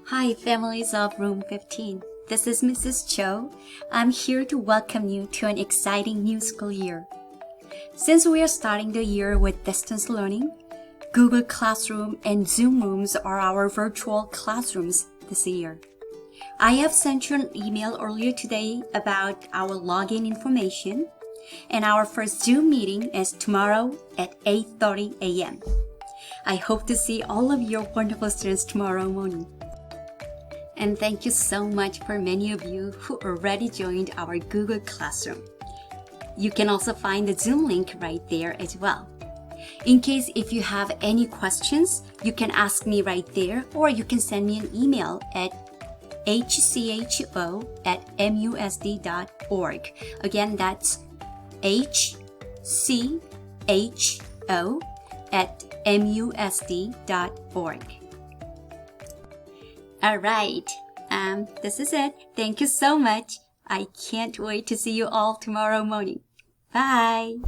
Hi, families of Room 15. This is Mrs. Cho. I'm here to welcome you to an exciting new school year. Since we are starting the year with distance learning, Google Classroom and Zoom Rooms are our virtual classrooms this year. I have sent you an email earlier today about our login information, and our first Zoom meeting is tomorrow at 8:30 a.m. I hope to see all of your wonderful students tomorrow morning. And thank you so much for many of you who already joined our Google Classroom. You can also find the Zoom link right there as well. In case if you have any questions, you can ask me right there, or you can send me an email at hcho@musd.org. Again, that's hcho@musd.org. All right, this is it. Thank you so much. I can't wait to see you all tomorrow morning. Bye.